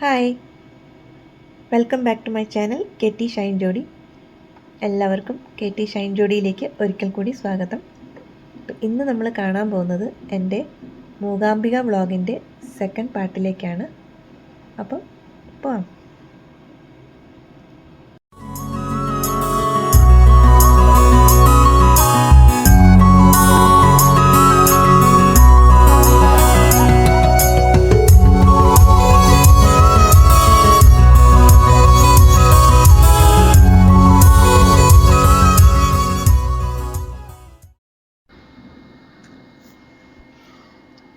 Hi, welcome back to my channel KT Shine Jodi. എല്ലാവർക്കും KT Shine ജോഡിയിലേക്ക് ഒരിക്കൽ കൂടി സ്വാഗതം. ഇന്ന് നമ്മൾ കാണാൻ പോകുന്നത് എൻ്റെ മൂകാംബിക വ്ളോഗിൻ്റെ സെക്കൻഡ് പാർട്ടിലേക്കാണ്. അപ്പം പോവാം.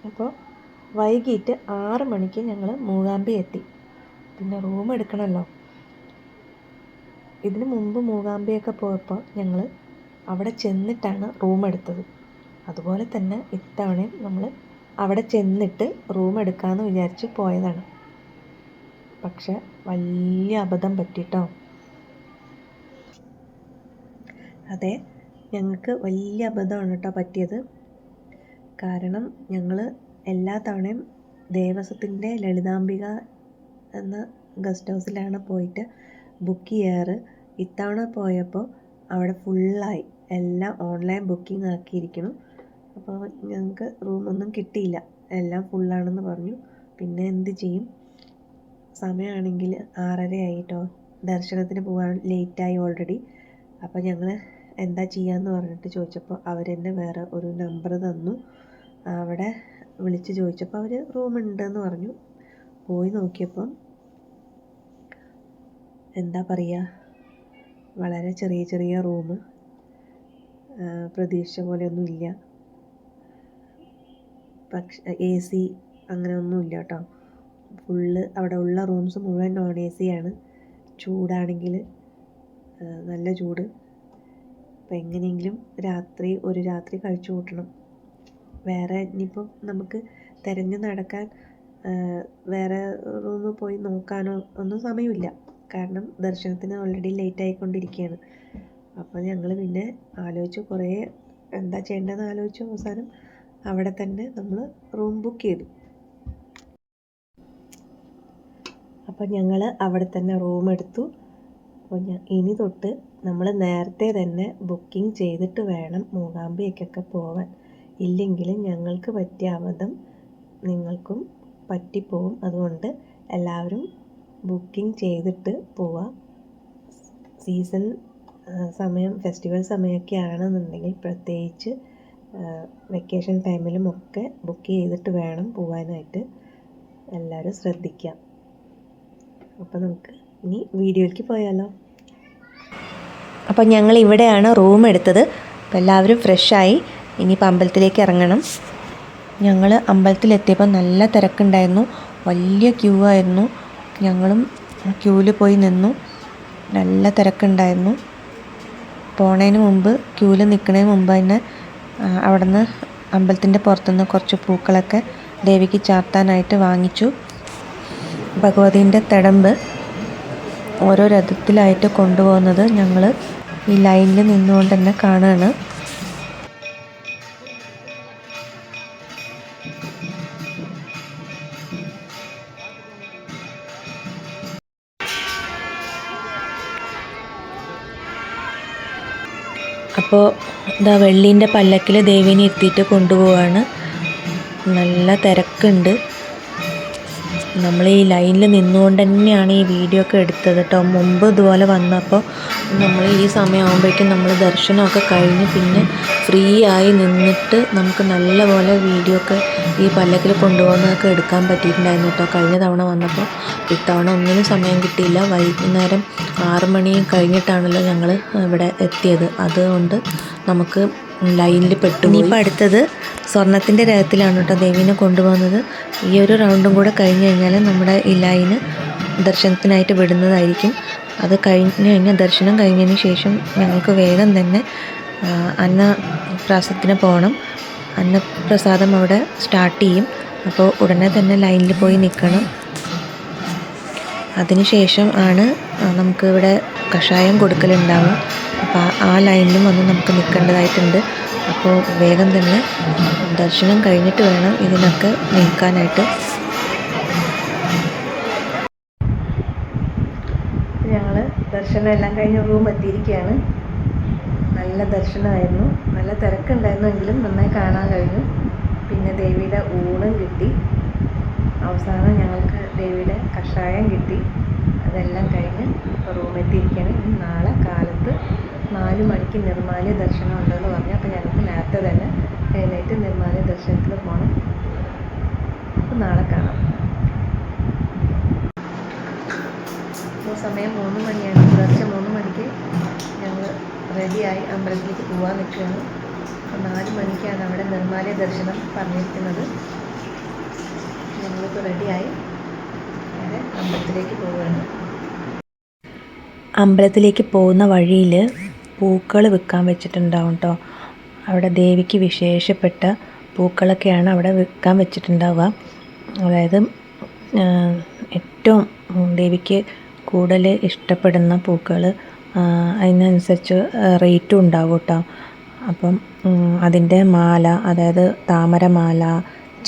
അപ്പോൾ വൈകിട്ട് 6 മണിക്ക് ഞങ്ങൾ മൂകാംബി എത്തി. പിന്നെ റൂം എടുക്കണമല്ലോ. ഇതിന് മുമ്പ് മൂകാംബിയൊക്കെ പോയപ്പോൾ ഞങ്ങൾ അവിടെ ചെന്നിട്ടാണ് റൂം എടുത്തത്. അതുപോലെ തന്നെ ഇത്തവണയും നമ്മൾ അവിടെ ചെന്നിട്ട് റൂം എടുക്കാമെന്ന് വിചാരിച്ച് പോയതാണ്. പക്ഷെ വലിയ അബദ്ധം പറ്റിട്ടോ. അതെ, ഞങ്ങൾക്ക് വലിയ അബദ്ധമാണ് കേട്ടോ പറ്റിയത്. കാരണം ഞങ്ങൾ എല്ലാ തവണയും ദേവസ്വത്തിൻ്റെ ലളിതാംബിക എന്ന ഗസ്റ്റ് ഹൗസിലാണ് പോയിട്ട് ബുക്ക് ചെയ്യാറ്. ഇത്തവണ പോയപ്പോൾ അവിടെ ഫുള്ളായി, എല്ലാം ഓൺലൈൻ ബുക്കിംഗ് ആക്കിയിരിക്കണം. അപ്പോൾ ഞങ്ങൾക്ക് റൂമൊന്നും കിട്ടിയില്ല, എല്ലാം ഫുള്ളാണെന്ന് പറഞ്ഞു. പിന്നെ എന്ത് ചെയ്യും, സമയമാണെങ്കിൽ 6:30 ആയിട്ടോ. ദർശനത്തിന് പോകാൻ ലേറ്റായി ഓൾറെഡി. അപ്പോൾ ഞങ്ങൾ എന്താ ചെയ്യാമെന്ന് പറഞ്ഞിട്ട് ചോദിച്ചപ്പോൾ അവരെന്നെ വേറെ ഒരു നമ്പർ തന്നു. അവിടെ വിളിച്ച് ചോദിച്ചപ്പോൾ അവർ റൂമുണ്ടെന്ന് പറഞ്ഞു. പോയി നോക്കിയപ്പം എന്താ പറയുക, വളരെ ചെറിയ ചെറിയ റൂം, പ്രതീക്ഷിച്ച പോലെയൊന്നും ഇല്ല. പക്ഷേ AC അങ്ങനെ ഒന്നുമില്ല കേട്ടോ. ഫുള്ള് അവിടെ ഉള്ള റൂംസ് മുഴുവൻ നോൺ AC ആണ്. ചൂടാണെങ്കിൽ നല്ല ചൂട്. അപ്പം എങ്ങനെയെങ്കിലും ഒരു രാത്രി കഴിച്ചു കൂട്ടണം. വേറെ ഇനിയിപ്പം നമുക്ക് തിരഞ്ഞു നടക്കാൻ വേറെ റൂമിൽ പോയി നോക്കാനോ ഒന്നും സമയമില്ല. കാരണം ദർശനത്തിന് ഓൾറെഡി ലേറ്റ് ആയിക്കൊണ്ടിരിക്കുകയാണ്. അപ്പോൾ ഞങ്ങൾ പിന്നെ കുറേ എന്താ ചെയ്യേണ്ടതെന്ന് ആലോചിച്ചു. അവസാനം അവിടെ തന്നെ നമ്മൾ റൂം ബുക്ക് ചെയ്തു. അപ്പോൾ ഞങ്ങൾ അവിടെ തന്നെ റൂം എടുത്തു. അപ്പോൾ ഇനി തൊട്ട് നമ്മൾ നേരത്തെ തന്നെ ബുക്കിംഗ് ചെയ്തിട്ട് വേണം മൂകാംബികയ്ക്കൊക്കെ പോവാൻ. ഇല്ലെങ്കിൽ ഞങ്ങൾക്ക് പറ്റിയ അബദ്ധം നിങ്ങൾക്കും പറ്റിപ്പോവും. അതുകൊണ്ട് എല്ലാവരും ബുക്കിംഗ് ചെയ്തിട്ട് പോവുക. സീസൺ സമയം, ഫെസ്റ്റിവൽ സമയമൊക്കെ ആണെന്നുണ്ടെങ്കിൽ പ്രത്യേകിച്ച് വെക്കേഷൻ ടൈമിലും ഒക്കെ ബുക്ക് ചെയ്തിട്ട് വേണം പോകാനായിട്ട്. എല്ലാവരും ശ്രദ്ധിക്കാം. അപ്പോൾ നമുക്ക് ഇനി വീഡിയോയിലേക്ക് പോയാലോ. അപ്പോൾ ഞങ്ങൾ ഇവിടെയാണ് റൂം എടുത്തത്. അപ്പോൾ എല്ലാവരും ഫ്രഷായി ഇനിയിപ്പോൾ അമ്പലത്തിലേക്ക് ഇറങ്ങണം. ഞങ്ങൾ അമ്പലത്തിലെത്തിയപ്പോൾ നല്ല തിരക്കുണ്ടായിരുന്നു, വലിയ ക്യൂ ആയിരുന്നു. ഞങ്ങളും ക്യൂവിൽ പോയി നിന്നു. നല്ല തിരക്കുണ്ടായിരുന്നു. പോണതിന് മുമ്പ്, ക്യൂവിൽ നിൽക്കുന്നതിന് മുമ്പ് തന്നെ അവിടെ നിന്ന് അമ്പലത്തിൻ്റെ പുറത്തുനിന്ന് കുറച്ച് പൂക്കളൊക്കെ ദേവിക്ക് ചാർത്താനായിട്ട് വാങ്ങിച്ചു. ഭഗവതീൻ്റെ തിടമ്പ് ഓരോ രഥത്തിലായിട്ട് കൊണ്ടുപോകുന്നത് ഞങ്ങൾ ഈ ലൈനിൽ നിന്നുകൊണ്ട് തന്നെ കാണുകയാണ്. അപ്പോൾ ഇതാ വെള്ളീൻ്റെ പല്ലക്കിൽ ദേവീനെ എത്തിയിട്ട് കൊണ്ടുപോവാണ്. നല്ല തിരക്കുണ്ട്. നമ്മൾ ഈ ലൈനിൽ നിന്നുകൊണ്ട് തന്നെയാണ് ഈ വീഡിയോ ഒക്കെ എടുത്തത് കേട്ടോ. മുമ്പ് ഇതുപോലെ വന്നപ്പോൾ നമ്മൾ ഈ സമയമാകുമ്പോഴേക്കും നമ്മൾ ദർശനമൊക്കെ കഴിഞ്ഞ് പിന്നെ ഫ്രീ ആയി നിന്നിട്ട് നമുക്ക് നല്ലപോലെ വീഡിയോ ഒക്കെ ഈ പല്ലക്കിൽ കൊണ്ടുപോകുന്നതൊക്കെ എടുക്കാൻ പറ്റിയിട്ടുണ്ടായിരുന്നു കേട്ടോ കഴിഞ്ഞ തവണ വന്നപ്പോൾ. ഇത്തവണ ഒന്നിനും സമയം കിട്ടിയില്ല. വൈകുന്നേരം 6 മണി കഴിഞ്ഞിട്ടാണല്ലോ ഞങ്ങൾ ഇവിടെ എത്തിയത്. അതുകൊണ്ട് നമുക്ക് ലൈനിൽ പെട്ടുപോയി. ഇനിയിപ്പോൾ അടുത്തത് സ്വർണത്തിൻ്റെ രഥത്തിലാണ് കേട്ടോ ദേവീനെ കൊണ്ടുപോകുന്നത്. ഈ ഒരു റൗണ്ടും കൂടെ കഴിഞ്ഞ് കഴിഞ്ഞാൽ നമ്മുടെ ഈ ലൈന് ദർശനത്തിനായിട്ട് വിടുന്നതായിരിക്കും. അത് കഴിഞ്ഞ് ദർശനം കഴിഞ്ഞതിന് ശേഷം ഞങ്ങൾക്ക് വേഗം തന്നെ അന്നപ്രാസത്തിന് പോകണം. അന്നപ്രസാദം അവിടെ സ്റ്റാർട്ട് ചെയ്യും. അപ്പോൾ ഉടനെ തന്നെ ലൈനിൽ പോയി നിൽക്കണം. അതിനുശേഷം ആണ് നമുക്ക് ഇവിടെ കഷായം കൊടുക്കലുണ്ടാവുക. അപ്പോൾ ആ ലൈനിലും വന്ന് നമുക്ക് നിൽക്കേണ്ടതായിട്ടുണ്ട്. അപ്പോൾ വേഗം തന്നെ ദർശനം കഴിഞ്ഞിട്ട് വേണം ഇതിനൊക്കെ നിൽക്കാനായിട്ട്. ദർശനം എല്ലാം കഴിഞ്ഞ് റൂം എത്തിയിരിക്കുകയാണ്. നല്ല ദർശനമായിരുന്നു, നല്ല തിരക്കുണ്ടായിരുന്നെങ്കിലും നന്നായി കാണാൻ കഴിഞ്ഞു. പിന്നെ ദേവിയുടെ ഊണും കിട്ടി. അവസാനം ഞങ്ങൾക്ക് ദേവിയുടെ കഷായം കിട്ടി. അതെല്ലാം കഴിഞ്ഞ് ഇപ്പോൾ റൂം എത്തിയിരിക്കുകയാണ്. ഇനി നാളെ കാലത്ത് 4 മണിക്ക് നിർമ്മാല്യ ദർശനം ഉണ്ടെന്ന് പറഞ്ഞു. അപ്പോൾ ഞങ്ങൾക്ക് നേരത്തെ തന്നെ എഴുന്നേറ്റ് നിർമ്മാല്യ ദർശനത്തിൽ പോകണം. അപ്പോൾ നാളെ കാണാം. ഇപ്പോൾ സമയം 3 മണിയാണ്. പുലർച്ചെ 3 മണിക്ക് ഞങ്ങൾ റെഡിയായി അമ്പലത്തിലേക്ക് പോകാൻ നിൽക്കുകയാണ്. അപ്പോൾ 4 മണിക്കാണ് അവിടെ നിർമ്മാല്യ ദർശനം പറഞ്ഞിരിക്കുന്നത്. ഞങ്ങളിപ്പോൾ റെഡിയായി നേരെ അമ്പലത്തിലേക്ക് പോവുകയാണ്. അമ്പലത്തിലേക്ക് പോകുന്ന വഴിയിൽ പൂക്കൾ വിൽക്കാൻ വെച്ചിട്ടുണ്ടാവും കേട്ടോ. അവിടെ ദേവിക്ക് വിശേഷപ്പെട്ട പൂക്കളൊക്കെയാണ് അവിടെ വിൽക്കാൻ വെച്ചിട്ടുണ്ടാവുക. അതായത് ഏറ്റവും ദേവിക്ക് കൂടുതൽ ഇഷ്ടപ്പെടുന്ന പൂക്കൾ, അതിനനുസരിച്ച് റേറ്റും ഉണ്ടാവും കേട്ടോ. അപ്പം അതിൻ്റെ മാല, അതായത് താമരമാല,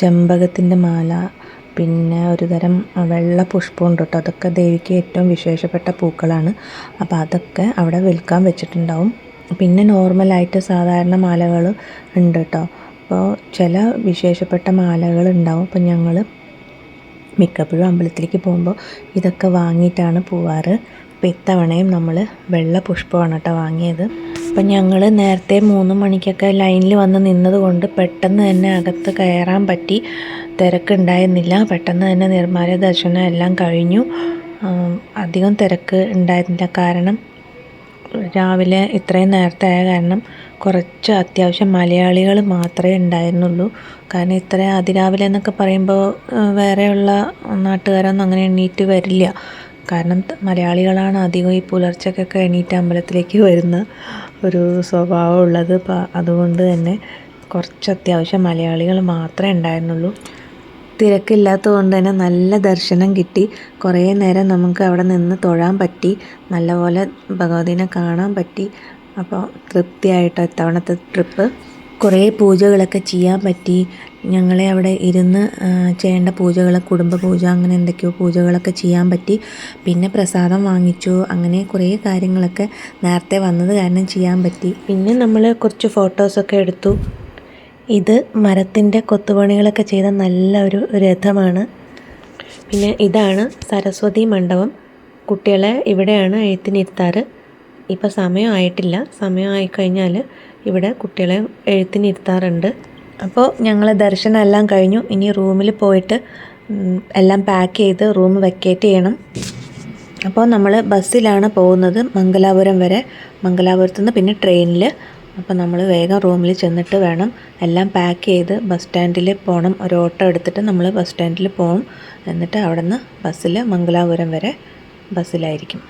ചെമ്പകത്തിൻ്റെ മാല, പിന്നെ ഒരു തരം വെള്ള പുഷ്പമുണ്ട് കേട്ടോ. അതൊക്കെ ദേവിക്ക് ഏറ്റവും വിശേഷപ്പെട്ട പൂക്കളാണ്. അപ്പോൾ അതൊക്കെ അവിടെ വിൽക്കാൻ വെച്ചിട്ടുണ്ടാവും. പിന്നെ നോർമലായിട്ട് സാധാരണ മാലകൾ ഉണ്ട് കേട്ടോ. അപ്പോൾ ചില വിശേഷപ്പെട്ട മാലകൾ ഉണ്ടാവും. അപ്പോൾ ഞങ്ങൾ മിക്കപ്പോഴും അമ്പലത്തിലേക്ക് പോകുമ്പോൾ ഇതൊക്കെ വാങ്ങിയിട്ടാണ് പോവാറ്. അപ്പോൾ ഇത്തവണയും നമ്മൾ വെള്ള പുഷ്പമാണ് കേട്ടോ വാങ്ങിയത്. അപ്പം ഞങ്ങൾ നേരത്തെ 3 മണിക്കൊക്കെ ലൈനിൽ വന്ന് നിന്നത് കൊണ്ട് പെട്ടെന്ന് തന്നെ അകത്ത് കയറാൻ പറ്റി. തിരക്കുണ്ടായിരുന്നില്ല. പെട്ടെന്ന് തന്നെ നിർമ്മാല്യ ദർശനം എല്ലാം കഴിഞ്ഞു. അധികം തിരക്ക് ഉണ്ടായിരുന്നില്ല. കാരണം രാവിലെ ഇത്രയും നേരത്തെ ആയ കാരണം കുറച്ച് അത്യാവശ്യം മലയാളികൾ മാത്രമേ ഉണ്ടായിരുന്നുള്ളൂ. കാരണം ഇത്ര അതിരാവിലെ എന്നൊക്കെ പറയുമ്പോൾ വേറെയുള്ള നാട്ടുകാരൊന്നും അങ്ങനെ എണീറ്റ് വരില്ല. കാരണം മലയാളികളാണ് അധികം ഈ പുലർച്ചക്കൊക്കെ എണീറ്റ് അമ്പലത്തിലേക്ക് വരുന്ന ഒരു സ്വഭാവം ഉള്ളത്. അതുകൊണ്ട് തന്നെ കുറച്ച് അത്യാവശ്യം മലയാളികൾ മാത്രമേ ഉണ്ടായിരുന്നുള്ളൂ. തിരക്കില്ലാത്തത് കൊണ്ട് തന്നെ നല്ല ദർശനം കിട്ടി. കുറേ നേരം നമുക്ക് അവിടെ നിന്ന് തൊഴാൻ പറ്റി, നല്ലപോലെ ഭഗവതിനെ കാണാൻ പറ്റി. അപ്പോൾ തൃപ്തിയായിട്ടോ ഇത്തവണത്തെ ട്രിപ്പ്. കുറേ പൂജകളൊക്കെ ചെയ്യാൻ പറ്റി. ഞങ്ങളെ അവിടെ ഇരുന്ന് ചെയ്യേണ്ട പൂജകൾ, കുടുംബ പൂജ, അങ്ങനെ എന്തൊക്കെയോ പൂജകളൊക്കെ ചെയ്യാൻ പറ്റി. പിന്നെ പ്രസാദം വാങ്ങിച്ചു. അങ്ങനെ കുറേ കാര്യങ്ങളൊക്കെ നേരത്തെ വന്നത് കാരണം ചെയ്യാൻ പറ്റി. പിന്നെ നമ്മൾ കുറച്ച് ഫോട്ടോസൊക്കെ എടുത്തു. ഇത് മരത്തിൻ്റെ കൊത്തുപണികളൊക്കെ ചെയ്ത നല്ല ഒരു രഥമാണ്. പിന്നെ ഇതാണ് സരസ്വതി മണ്ഡപം. കുട്ടികളെ ഇവിടെയാണ് എഴുത്തിനിരുത്താറ്. ഇപ്പോൾ സമയമായിട്ടില്ല. സമയമായിക്കഴിഞ്ഞാൽ ഇവിടെ കുട്ടികളെ എഴുത്തിനിരുത്താറുണ്ട്. അപ്പോൾ ഞങ്ങൾ ദർശനം എല്ലാം കഴിഞ്ഞു. ഇനി റൂമിൽ പോയിട്ട് എല്ലാം പാക്ക് ചെയ്ത് റൂം വെക്കേറ്റ് ചെയ്യണം. അപ്പോൾ നമ്മൾ ബസ്സിലാണ് പോകുന്നത് മംഗലാപുരം വരെ. മംഗലാപുരത്തു നിന്ന് പിന്നെ ട്രെയിനിൽ. അപ്പോൾ നമ്മൾ വേഗം റൂമിൽ ചെന്നിട്ട് വേണം എല്ലാം പാക്ക് ചെയ്ത് ബസ് സ്റ്റാൻഡിൽ പോകണം. ഒരു ഓട്ടോ എടുത്തിട്ട് നമ്മൾ ബസ് സ്റ്റാൻഡിൽ പോകും. എന്നിട്ട് അവിടെ നിന്ന് ബസ്സിൽ മംഗലാപുരം വരെ ബസ്സിലായിരിക്കും.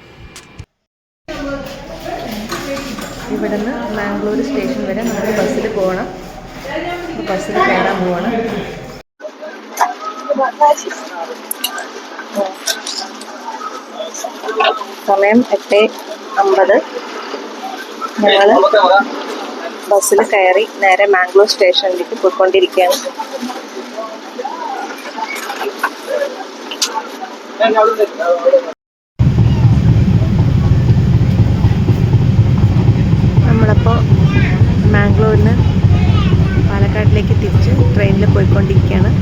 ഇവിടെ നിന്ന് മാംഗ്ലൂർ സ്റ്റേഷൻ വരെ നമുക്ക് ബസ്സിൽ പോകണം. ബസ്സിൽ കയറാൻ പോകണം. സമയം 8:50. ഞങ്ങൾ ബസ്സിൽ കയറി നേരെ മാംഗ്ലൂർ സ്റ്റേഷനിലേക്ക് പോയിക്കൊണ്ടിരിക്കുകയാണ്. നമ്മളപ്പോൾ മാംഗ്ലൂരിൽ നിന്ന് പാലക്കാടിലേക്ക് തിരിച്ച് ട്രെയിനിൽ പോയിക്കൊണ്ടിരിക്കുകയാണ്.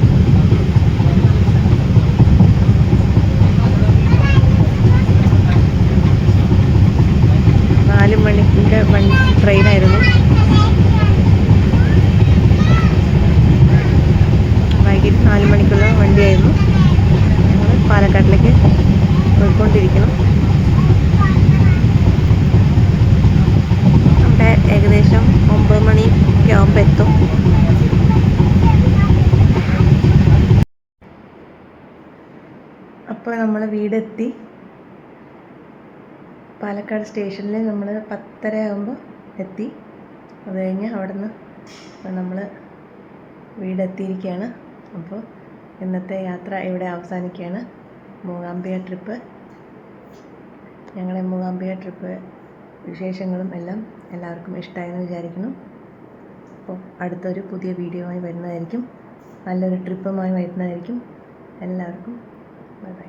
ട്രെയിനായിരുന്നു. വൈകിട്ട് 4 മണിക്കുള്ള വണ്ടിയായിരുന്നു. ഞങ്ങൾ പാലക്കാട്ടിലേക്ക് പോയിക്കൊണ്ടിരിക്കണം. അവിടെ ഏകദേശം 9 മണിയൊക്കെ ആകുമ്പോൾ എത്തും. അപ്പോൾ നമ്മൾ വീടെത്തി. പാലക്കാട് സ്റ്റേഷനിൽ നമ്മൾ 10:30 ആകുമ്പോൾ എത്തി. അത് കഴിഞ്ഞ് അവിടെ നിന്ന് നമ്മൾ വീടെത്തിയിരിക്കുകയാണ്. അപ്പോൾ ഇന്നത്തെ യാത്ര ഇവിടെ അവസാനിക്കുകയാണ്. മൂകാംബിക ട്രിപ്പ്, ഞങ്ങളുടെ മൂകാംബിക ട്രിപ്പ് വിശേഷങ്ങളും എല്ലാം എല്ലാവർക്കും ഇഷ്ടമായെന്ന് വിചാരിക്കുന്നു. അപ്പോൾ അടുത്തൊരു പുതിയ വീഡിയോയുമായി വരുന്നതായിരിക്കും. നല്ലൊരു ട്രിപ്പുമായി വരുന്നതായിരിക്കും. എല്ലാവർക്കും ബൈ ബൈ.